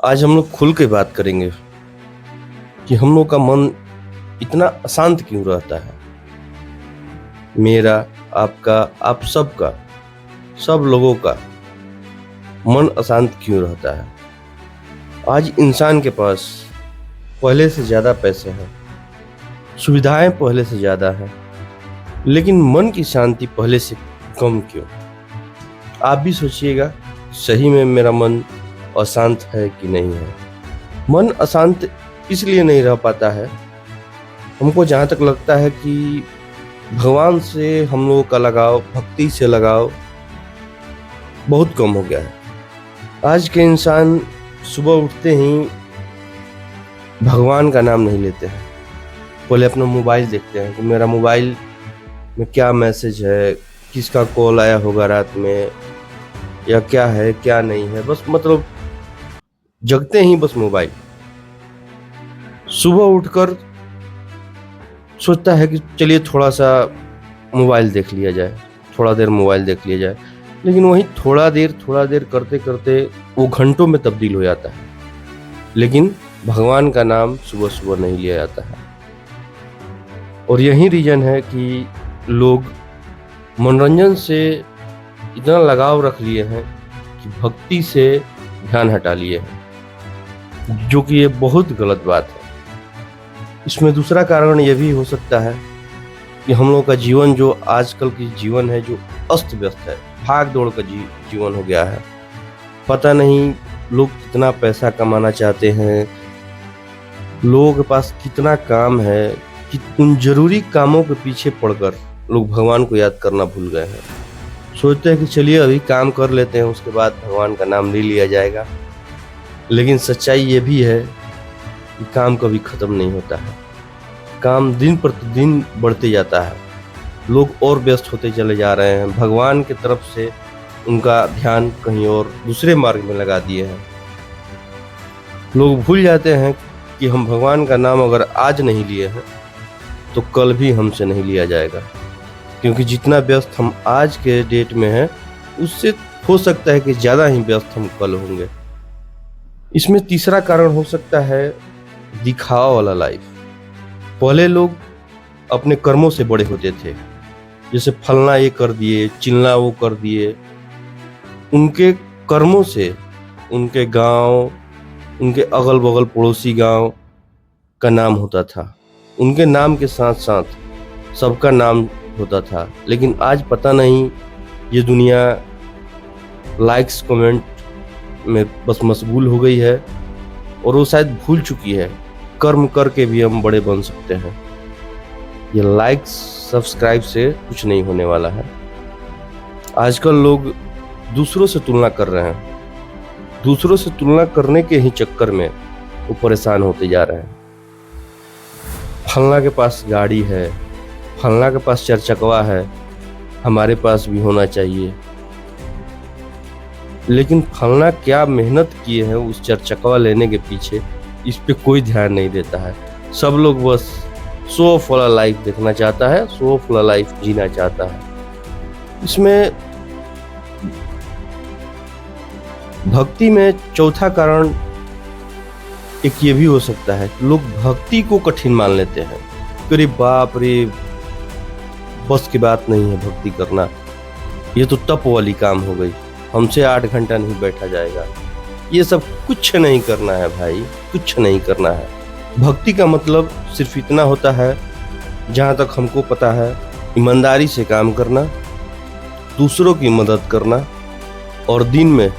आज हम लोग खुल के बात करेंगे कि हम लोग का मन इतना अशांत क्यों रहता है। मेरा, आपका, आप सबका, सब लोगों का मन अशांत क्यों रहता है। आज इंसान के पास पहले से ज़्यादा पैसे हैं, सुविधाएं पहले से ज़्यादा हैं, लेकिन मन की शांति पहले से कम क्यों। आप भी सोचिएगा, सही में मेरा मन अशांत है कि नहीं है। मन अशांत इसलिए नहीं रह पाता है, हमको जहाँ तक लगता है कि भगवान से हम लोगों का लगाव, भक्ति से लगाव बहुत कम हो गया है। आज के इंसान सुबह उठते ही भगवान का नाम नहीं लेते हैं, पहले अपना मोबाइल देखते हैं कि मेरा मोबाइल में क्या मैसेज है, किसका कॉल आया होगा रात में, या क्या है क्या नहीं है। बस मतलब जगते ही बस मोबाइल। सुबह उठकर सोचता है कि चलिए थोड़ा सा मोबाइल देख लिया जाए, थोड़ा देर मोबाइल देख लिया जाए, लेकिन वही थोड़ा देर करते करते वो घंटों में तब्दील हो जाता है। लेकिन भगवान का नाम सुबह सुबह नहीं लिया जाता है। और यही रीजन है कि लोग मनोरंजन से इतना लगाव रख लिए हैं कि भक्ति से ध्यान हटा लिए हैं, जो कि ये बहुत गलत बात है। इसमें दूसरा कारण ये भी हो सकता है कि हम लोग का जीवन, जो आजकल की जीवन है, जो अस्त व्यस्त है, भाग दौड़ का जीवन हो गया है। पता नहीं लोग कितना पैसा कमाना चाहते हैं, लोगों के पास कितना काम है कि उन जरूरी कामों के पीछे पड़कर लोग भगवान को याद करना भूल गए हैं। सोचते हैं कि चलिए अभी काम कर लेते हैं, उसके बाद भगवान का नाम नहीं लिया जाएगा। लेकिन सच्चाई ये भी है कि काम कभी ख़त्म नहीं होता है। काम दिन प्रतिदिन बढ़ते जाता है, लोग और व्यस्त होते चले जा रहे हैं। भगवान की तरफ से उनका ध्यान कहीं और दूसरे मार्ग में लगा दिए हैं। लोग भूल जाते हैं कि हम भगवान का नाम अगर आज नहीं लिए हैं तो कल भी हमसे नहीं लिया जाएगा, क्योंकि जितना व्यस्त हम आज के डेट में हैं, उससे हो सकता है कि ज़्यादा ही व्यस्त हम कल होंगे। इसमें तीसरा कारण हो सकता है दिखावा वाला लाइफ। पहले लोग अपने कर्मों से बड़े होते थे, जैसे फलना ये कर दिए, चिलना वो कर दिए। उनके कर्मों से उनके गांव, उनके अगल बगल पड़ोसी गांव का नाम होता था, उनके नाम के साथ साथ सबका नाम होता था। लेकिन आज पता नहीं, ये दुनिया लाइक्स कमेंट में बस मशगूल हो गई है, और वो शायद भूल चुकी है कर्म करके भी हम बड़े बन सकते हैं। ये लाइक्स सब्सक्राइब से कुछ नहीं होने वाला है। आजकल लोग दूसरों से तुलना कर रहे हैं, दूसरों से तुलना करने के ही चक्कर में वो परेशान होते जा रहे हैं। फलना के पास गाड़ी है, फलना के पास चरचकवा है, हमारे पास भी होना चाहिए। लेकिन फलना क्या मेहनत किए हैं उस चरचकवा लेने के पीछे, इस पे कोई ध्यान नहीं देता है। सब लोग बस शो ऑफ वाला लाइफ देखना चाहता है, शो ऑफ वाला लाइफ जीना चाहता है। इसमें भक्ति में चौथा कारण एक ये भी हो सकता है, लोग भक्ति को कठिन मान लेते हैं। अरे बाप रे, बस की बात नहीं है भक्ति करना, ये तो तप वाली काम हो गई, हमसे 8 घंटा नहीं बैठा जाएगा। ये सब कुछ नहीं करना है भाई, कुछ नहीं करना है। भक्ति का मतलब सिर्फ इतना होता है, जहाँ तक हमको पता है, ईमानदारी से काम करना, दूसरों की मदद करना, और दिन में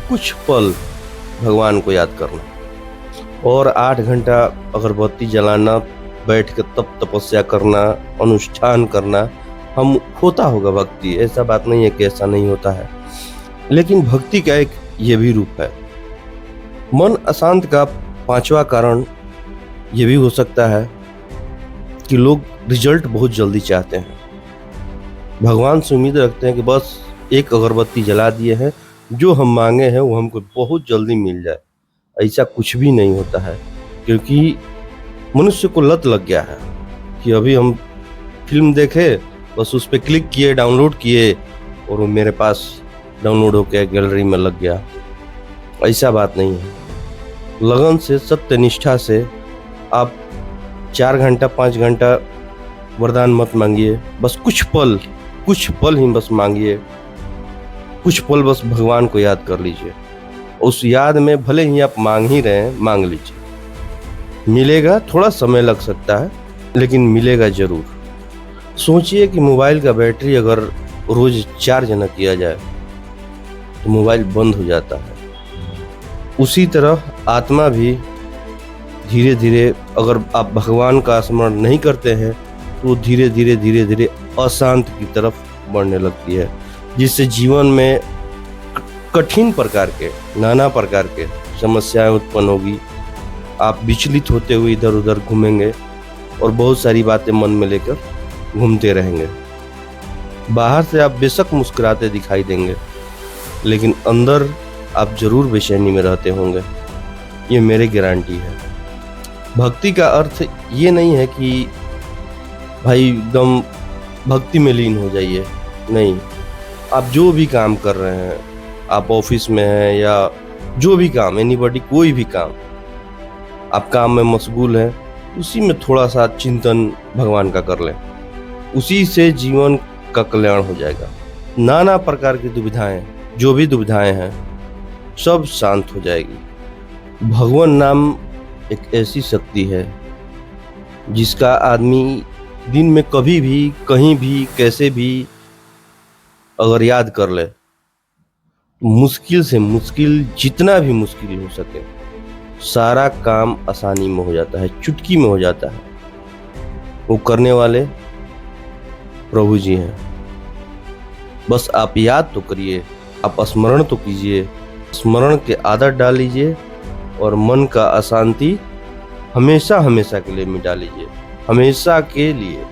कुछ पल भगवान को याद करना। और 8 घंटा अगरबत्ती जलाना, बैठ के तप तपस्या करना, अनुष्ठान करना, हम होता होगा भक्ति, ऐसा बात नहीं है कि ऐसा नहीं होता है। लेकिन भक्ति का एक ये भी रूप है। मन अशांत का 5वां कारण ये भी हो सकता है कि लोग रिजल्ट बहुत जल्दी चाहते हैं। भगवान से उम्मीद रखते हैं कि बस एक अगरबत्ती जला दिए हैं, जो हम मांगे हैं वो हमको बहुत जल्दी मिल जाए। ऐसा कुछ भी नहीं होता है, क्योंकि मनुष्य को लत लग गया है कि अभी हम फिल्म देखे, बस उस पर क्लिक किए, डाउनलोड किए, और वो मेरे पास डाउनलोड होकर गैलरी में लग गया। ऐसा बात नहीं है। लगन से, सत्यनिष्ठा से आप 4 घंटा 5 घंटा वरदान मत मांगिए, बस कुछ पल ही बस मांगिए, कुछ पल बस भगवान को याद कर लीजिए। उस याद में भले ही आप मांग ही रहे हैं, मांग लीजिए। मिलेगा, थोड़ा समय लग सकता है लेकिन मिलेगा जरूर। सोचिए कि मोबाइल का बैटरी अगर रोज चार्ज न किया जाए तो मोबाइल बंद हो जाता है। उसी तरह आत्मा भी धीरे धीरे, अगर आप भगवान का स्मरण नहीं करते हैं तो धीरे धीरे अशांत की तरफ बढ़ने लगती है, जिससे जीवन में कठिन प्रकार के, नाना प्रकार के समस्याएं उत्पन्न होगी। आप विचलित होते हुए इधर उधर घूमेंगे और बहुत सारी बातें मन में लेकर घूमते रहेंगे। बाहर से आप बेशक मुस्कुराते दिखाई देंगे लेकिन अंदर आप जरूर बेचैनी में रहते होंगे, ये मेरी गारंटी है। भक्ति का अर्थ ये नहीं है कि भाई एकदम भक्ति में लीन हो जाइए, नहीं। आप जो भी काम कर रहे हैं, आप ऑफिस में हैं या जो भी काम, एनीबॉडी, कोई भी काम, आप काम में मशगूल हैं, उसी में थोड़ा सा चिंतन भगवान का कर लें, उसी से जीवन का कल्याण हो जाएगा। नाना प्रकार की दुविधाएं, जो भी दुविधाएं हैं, सब शांत हो जाएगी। भगवान नाम एक ऐसी शक्ति है जिसका आदमी दिन में कभी भी, कहीं भी, कैसे भी अगर याद कर ले, मुश्किल से मुश्किल, जितना भी मुश्किल हो सके, सारा काम आसानी में हो जाता है, चुटकी में हो जाता है। वो करने वाले प्रभु जी हैं। बस आप याद तो करिए, आप स्मरण तो कीजिए, स्मरण के आदत डाल लीजिए और मन का अशांति हमेशा हमेशा के लिए मिटा लीजिए, हमेशा के लिए।